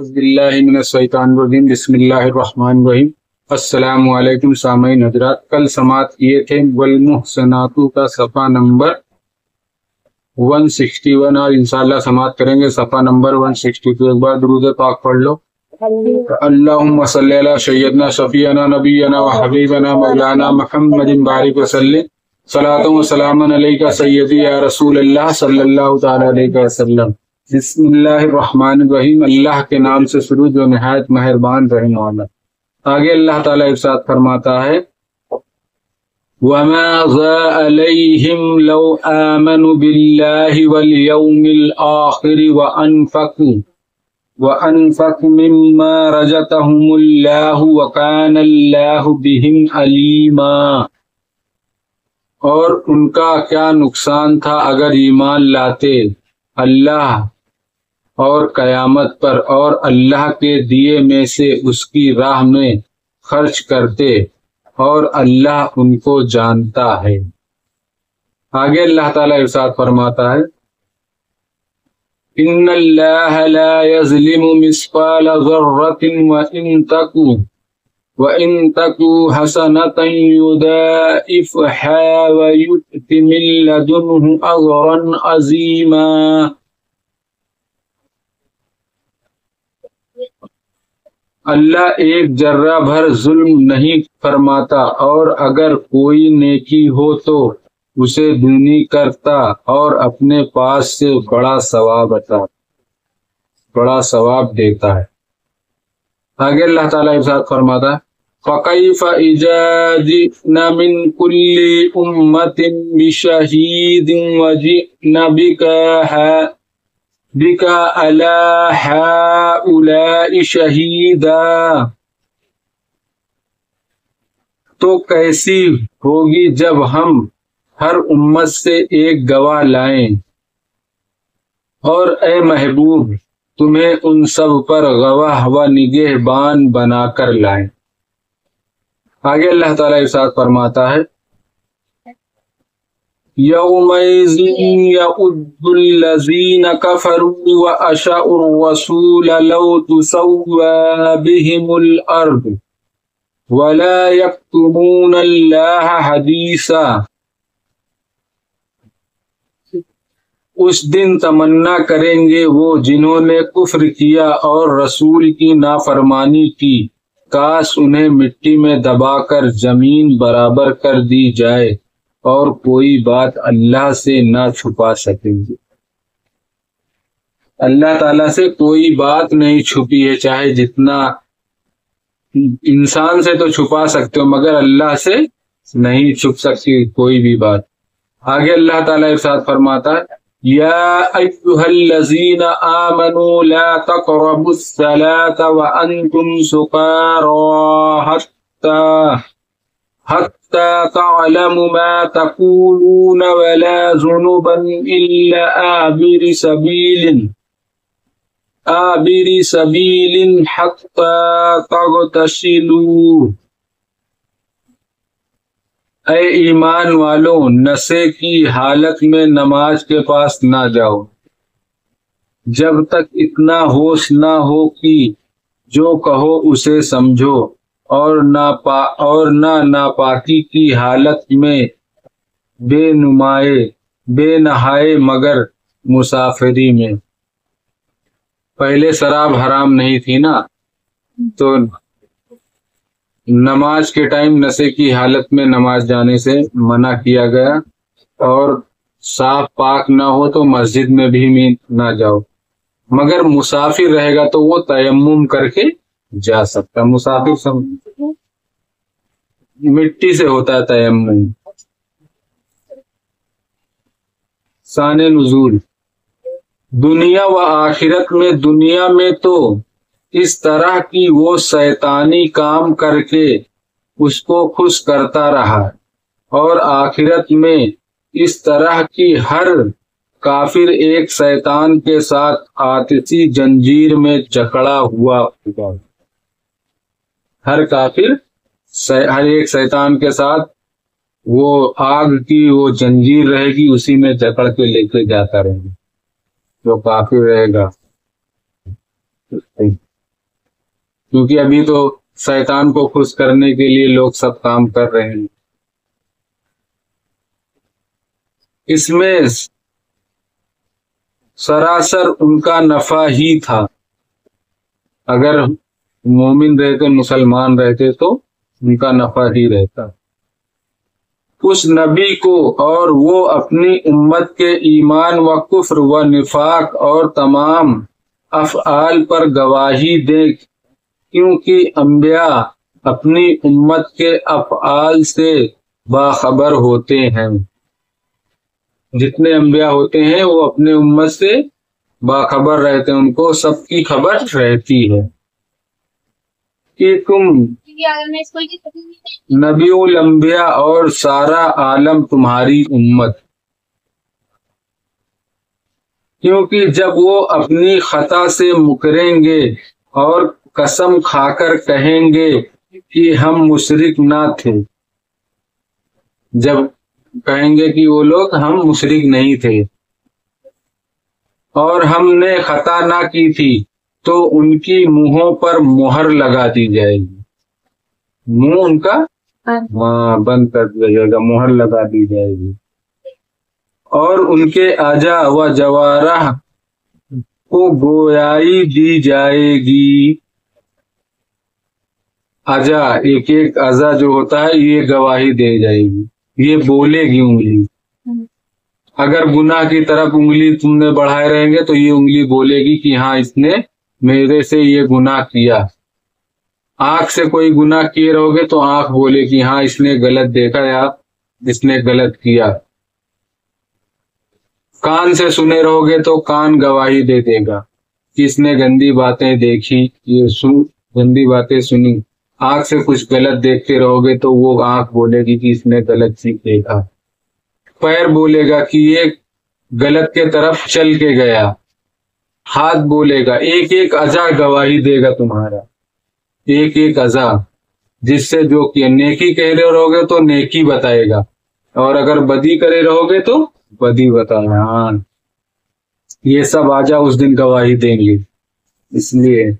اعوذ باللہ من الشیطان الرجیم بسم اللہ الرحمن الرحیم۔ السلام علیکم سامعین حضرات، کل سماعت کیے تھے والمحسنات کا صفحہ نمبر 161 اور انشاءاللہ سماعت کریں گے صفحہ نمبر 162۔ ایک بار درود پاک پڑھ لو۔ اللہم صلی علی سیدنا شفیعنا نبینا و حبیبنا مولانا محمد بارک وسلم، صلاۃ و سلام علیکہ سیدی یا رسول اللہ صلی اللہ تعالی علیہ وسلم۔ بسم اللہ الرحمن الرحیم، اللہ کے نام سے شروع جو نہایت مہربان رحیم والا۔ آگے اللہ تعالیٰ ارشاد فرماتا ہے وَمَا ذَا عَلَيْهِمْ لَوْ آمَنُوا بِاللَّهِ وَالْيَوْمِ الْآخِرِ وَأَنفَقُوا مِمَّا رَزَقَهُمُ اللَّهُ وَكَانَ اللَّهُ بِهِمْ عَلِيمًا۔ اور ان کا کیا نقصان تھا اگر ایمان لاتے اللہ اور قیامت پر اور اللہ کے دیے میں سے اس کی راہ میں خرچ کرتے، اور اللہ ان کو جانتا ہے۔ آگے اللہ تعالیٰ ارشاد فرماتا ہے ان اللہ لا یظلم مثقال ذرۃ وَإِن تَكُ حَسَنَةً يُضَاعِفْهَا وَيُؤْتِ مِن لَّدُنْهُ أَجْرًا عَظِيمًا۔ اللہ ایک ذرہ بھر ظلم نہیں فرماتا، اور اگر کوئی نیکی ہو تو اسے دگنی کرتا اور اپنے پاس سے بڑا ثواب دیتا ہے۔ آگے اللہ تعالیٰ ارشاد فرماتا ہے فَكَيْفَ إِذَا جِئْنَا مِن كُلِّ أُمَّةٍ بِشَهِيدٍ وَجِئْنَا بِكَ عَلَى هَؤُلَاءِ شَهِيدًا۔ تو کیسی ہوگی جب ہم ہر امت سے ایک گواہ لائیں، اور اے محبوب تمہیں ان سب پر گواہ و نگہبان بنا کر لائیں۔ آگے اللہ تعالیٰ ارشاد فرماتا ہے یومئذ یود الذین کفروا واشاؤوا الرسول لو تسوی بهم الارض ولا یکتمون اللہ حدیثا۔ اس دن تمنا کریں گے وہ جنہوں نے کفر کیا اور رسول کی نافرمانی کی، کاش انہیں مٹی میں دبا کر زمین برابر کر دی جائے، اور کوئی بات اللہ سے نہ چھپا سکیں گے۔ اللہ تعالیٰ سے کوئی بات نہیں چھپی ہے، چاہے جتنا انسان سے تو چھپا سکتے ہو مگر اللہ سے نہیں چھپ سکتی کوئی بھی بات۔ آگے اللہ تعالیٰ ارشاد فرماتا ہے یا ایھا الذین آمنوا لا تقربوا الصلاة وانتم سکارى حتى تعلموا ما تقولون ولا جنبا الا عابر سبیل حتى تغتسلوا۔ اے ایمان والو، نشے کی حالت میں نماز کے پاس نہ جاؤ جب تک اتنا ہوش نہ ہو کہ جو کہو اسے سمجھو، اور نہ ناپاکی کی حالت میں بے نہائے مگر مسافری میں۔ پہلے شراب حرام نہیں تھی نا، تو نماز کے ٹائم نشے کی حالت میں نماز جانے سے منع کیا گیا، اور صاف پاک نہ ہو تو مسجد میں بھی نہ جاؤ، مگر مسافر رہے گا تو وہ تیمم کر کے جا سکتا۔ مسافر مٹی سے ہوتا ہے تیمم۔ شان نزول دنیا و آخرت میں، دنیا میں تو اس طرح کی وہ شیطانی کام کر کے اس کو خوش کرتا رہا، اور آخرت میں اس طرح کی ہر کافر ایک شیطان کے ساتھ آتشی جنجیر میں جکڑا ہوا ہوگا۔ ہر کافر ہر ایک شیطان کے ساتھ وہ آگ کی وہ جنجیر رہے گی، اسی میں جکڑ کے لے کے جاتا رہے گا جو کافر رہے گا۔ کیونکہ ابھی تو شیطان کو خوش کرنے کے لیے لوگ سب کام کر رہے ہیں. اس میں سراسر ان کا نفع ہی تھا. اگر مومن رہتے، مسلمان رہتے تو ان کا نفع ہی رہتا. اس نبی کو اور وہ اپنی امت کے ایمان و کفر و نفاق اور تمام افعال پر گواہی دے، کیونکہ انبیاء اپنی امت کے افعال سے باخبر ہوتے ہیں. جتنے انبیاء ہوتے ہیں وہ اپنے امت سے باخبر رہتے ہیں، ان کو سب کی خبر رہتی ہے کہ تم نبی الانبیاء اور سارا عالم تمہاری امت. کیونکہ جب وہ اپنی خطا سے مکریں گے اور قسم کھا کر کہیں گے کہ ہم مشرک نہ تھے، جب کہیں گے کہ وہ لوگ ہم مشرک نہیں تھے اور ہم نے خطا نہ کی تھی، تو ان کی منہوں پر مہر لگا دی جائے گی. منہ ان کا بند کر دیا جائے گا، مہر لگا دی جائے گی. اور ان کے اعضاء و جوارح کو گویائی دی جائے گی. اعضاء، ایک ایک اعضاء جو ہوتا ہے یہ گواہی دے جائے گی، یہ بولے گی انگلی. اگر گناہ کی طرف انگلی تم نے بڑھائے رہیں گے تو یہ انگلی بولے گی کہ ہاں اس نے میرے سے یہ گناہ کیا. آنکھ سے کوئی گناہ کیے رہو گے تو آنکھ بولے گی ہاں اس نے غلط دیکھا یا اس نے غلط کیا. کان سے سنے رہو گے تو کان گواہی دے دے گا کہ اس نے گندی باتیں دیکھی، یہ گندی باتیں سنی. آنکھ سے کچھ غلط دیکھتے رہو گے تو وہ آنکھ بولے گی کہ اس نے غلط چیز دیکھا. پیر بولے گا کہ یہ غلط کے طرف چل کے گیا. ہاتھ بولے گا، ایک ایک اعضاء گواہی دے گا تمہارا، ایک ایک اعضاء. جس سے جو کہ نیکی کہہ رہے رہو گے تو نیکی بتائے گا، اور اگر بدی کرے رہو گے تو بدی بتائے گا. ہاں یہ سب اعضاء اس دن گواہی دیں گے، اس لیے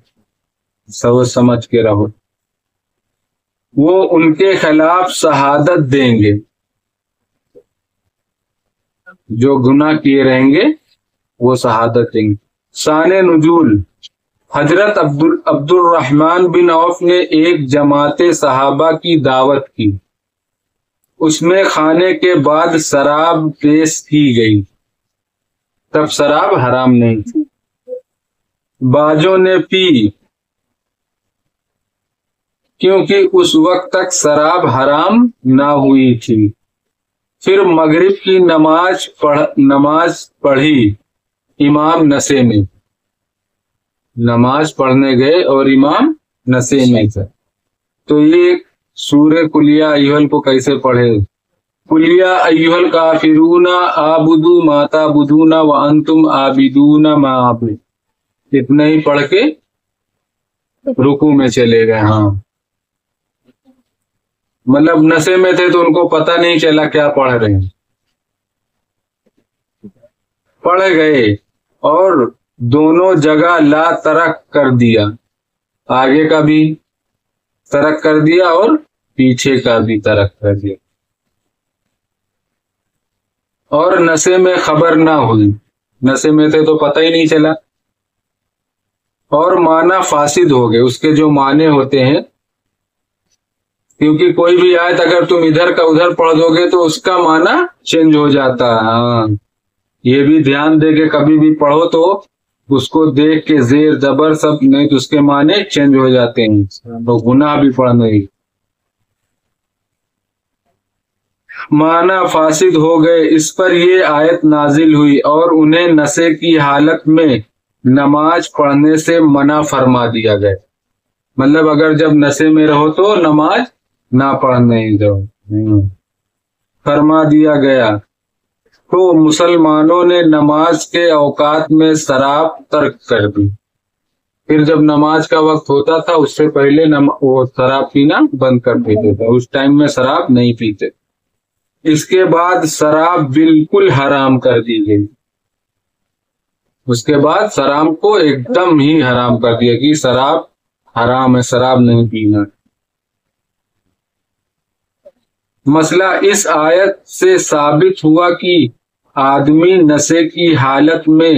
سوچ سمجھ کے رہو. وہ ان کے خلاف شہادت دیں گے، جو گناہ کیے رہیں گے وہ شہادت دیں گے. شان نزول: حضرت عبد الرحمن بن عوف نے ایک جماعت صحابہ کی دعوت کی. اس میں کھانے کے بعد شراب پیش کی گئی. تب شراب حرام نہیں تھی. باجوں نے پی، کیونکہ اس وقت تک شراب حرام نہ ہوئی تھی. پھر مغرب کی نماز پڑھی امام نشے میں. نماز پڑھنے گئے اور امام نشے میں تھا. تو یہ سورہ کلیہ ایہل کو کیسے پڑھے؟ کلیہ ایہل کافرون اعبدوا ما تعبدون وانتم عابدون ما اعبد. اتنا ہی پڑھ کے رکوع میں چلے گئے. ہاں مطلب نشے میں تھے تو ان کو پتہ نہیں چلا کیا پڑھ رہے ہیں. پڑھ گئے اور دونوں جگہ لا ترک کر دیا. آگے کا بھی ترک کر دیا اور پیچھے کا بھی ترک کر دیا. اور نشے میں خبر نہ ہوئی، نشے میں تھے تو پتہ ہی نہیں چلا. اور معنی فاسد ہو گئے. اس کے جو معنی ہوتے ہیں، کیونکہ کوئی بھی آیت اگر تم ادھر کا ادھر پڑھ دو گے تو اس کا معنی چینج ہو جاتا ہے. ہاں یہ بھی دھیان دے کے کبھی بھی پڑھو تو اس کو دیکھ کے زیر زبر سب، نہیں تو اس کے معنی چینج ہو جاتے ہیں تو گناہ بھی پڑھنے گی. معنی فاسد ہو گئے. اس پر یہ آیت نازل ہوئی اور انہیں نشے کی حالت میں نماز پڑھنے سے منع فرما دیا گیا. مطلب اگر جب نشے میں رہو تو نماز نہ پڑھنے دو فرما دیا گیا. تو مسلمانوں نے نماز کے اوقات میں شراب ترک کر دی. پھر جب نماز کا وقت ہوتا تھا اس سے پہلے وہ شراب پینا بند کر دیتے تھے. اس ٹائم میں شراب نہیں پیتے. اس کے بعد شراب بالکل حرام کر دی گئی. اس کے بعد شراب کو ایک دم ہی حرام کر دیا کہ شراب حرام ہے، شراب نہیں پینا۔ مسئلہ اس آیت سے ثابت ہوا کہ آدمی نشے کی حالت میں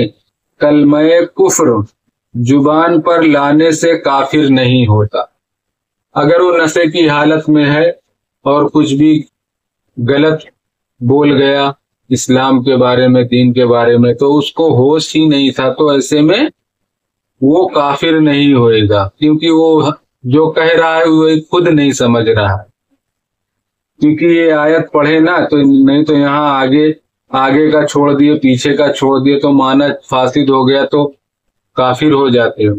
کلمہ کفر زبان پر لانے سے کافر نہیں ہوتا۔ اگر وہ نشے کی حالت میں ہے اور کچھ بھی غلط بول گیا اسلام کے بارے میں، دین کے بارے میں، تو اس کو ہوش ہی نہیں تھا، تو ایسے میں وہ کافر نہیں ہوئے گا، کیونکہ وہ جو کہہ رہا ہے وہ خود نہیں سمجھ رہا ہے۔ کیونکہ یہ آیت پڑھے نا تو نہیں تو یہاں آگے کا چھوڑ دیے، پیچھے کا چھوڑ دیے تو معنی فاسد ہو گیا تو کافر ہو جاتے ہو۔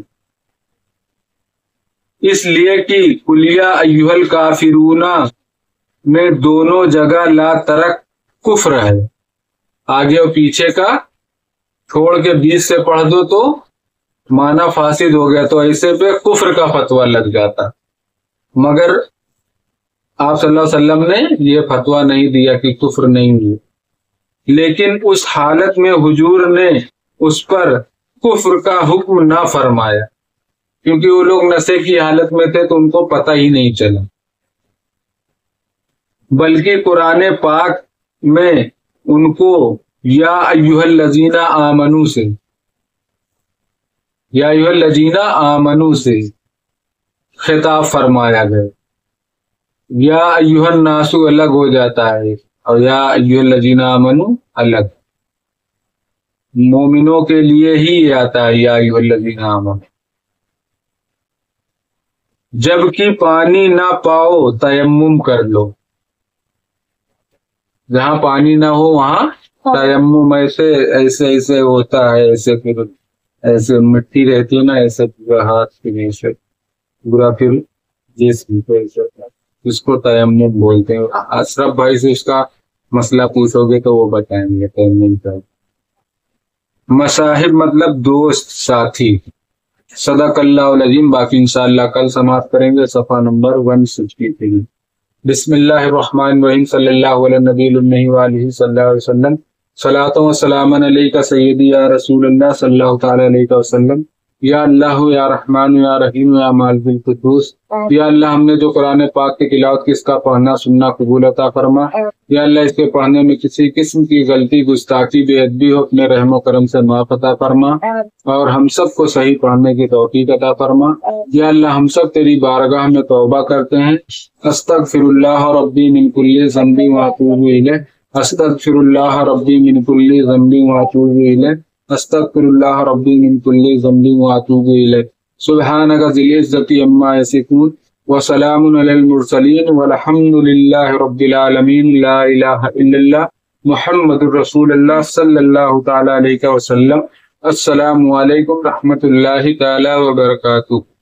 اس لیے کہ قل یا ایھا الکافرون میں دونوں جگہ لا ترک کفر ہے، آگے اور پیچھے کا چھوڑ کے بیچ سے پڑھ دو تو معنی فاسد ہو گیا، تو ایسے پہ کفر کا فتویٰ لگ جاتا۔ مگر آپ صلی اللہ علیہ وسلم نے یہ فتویٰ نہیں دیا کہ کفر نہیں ہے، لیکن اس حالت میں حضور نے اس پر کفر کا حکم نہ فرمایا، کیونکہ وہ لوگ نشے کی حالت میں تھے تو ان کو پتہ ہی نہیں چلا، بلکہ قرآن پاک میں ان کو یا ایھا الذین آمنوا سے یا ایھا الذین آمنوا سے خطاب فرمایا گیا۔ یا ایھا الناس الگ ہو جاتا ہے اور یا ایھا الذین آمنوا الگ، مومنوں کے لیے ہی یہ آتا ہے یا ایھا الذین آمنوا۔ جبکہ پانی نہ پاؤ تیمم کر لو، جہاں پانی نہ ہو وہاں تیمم، ایسے ہوتا ہے، ایسے پھر ایسے مٹی رہتی ہے نا، ایسے پورا ہاتھ پھر ایسے پورا پھر جسم پہ ایسے، اس کو تیمم بولتے ہیں۔ اشرف بھائی سے اس کا مسئلہ پوچھو گے تو وہ بتائیں گے تیمم کا۔ مصاحب مطلب دوست، ساتھی۔ صدق اللہ العظیم۔ باقی انشاءاللہ کل سماعت کریں گے، صفحہ نمبر 163۔ بسم اللہ الرحمن الرحیم، صلی اللہ علیہ نبی الامی وآلہ صلی اللہ علیہ وسلم۔ صلاۃ و سلام علیک سیدی یا رسول اللہ صلی اللہ تعالی علیہ وسلم۔ یا اللہ یا رحمان یا رحیم یا مالک القدوس، یا اللہ ہم نے جو قرآن پاک کی تلاوت کی اس کا پڑھنا سننا قبول عطا فرما۔ یا اللہ اس کے پڑھنے میں کسی قسم کی غلطی، گستاخی، بے ادبی ہو، اپنے رحم و کرم سے معاف عطا فرما، اور ہم سب کو صحیح پڑھنے کی توفیق عطا فرما۔ یا اللہ ہم سب تیری بارگاہ میں توبہ کرتے ہیں۔ استغفر اللہ ربی من کل ذنب واتوب الیہ، استغفر اللہ ربی من کل ذنب واتوب الیہ، استغفر اللہ ربی من کل ذنب واتوب الیہ۔ سبحانک ذی العزۃ عما یصفون وسلام علی المرسلین والحمد للہ رب العالمین۔ لا الہ الا اللہ محمد الرسول اللہ صلی اللہ تعالی علیہ وسلم۔ السلام علیکم رحمۃ اللہ تعالی وبرکاتہ۔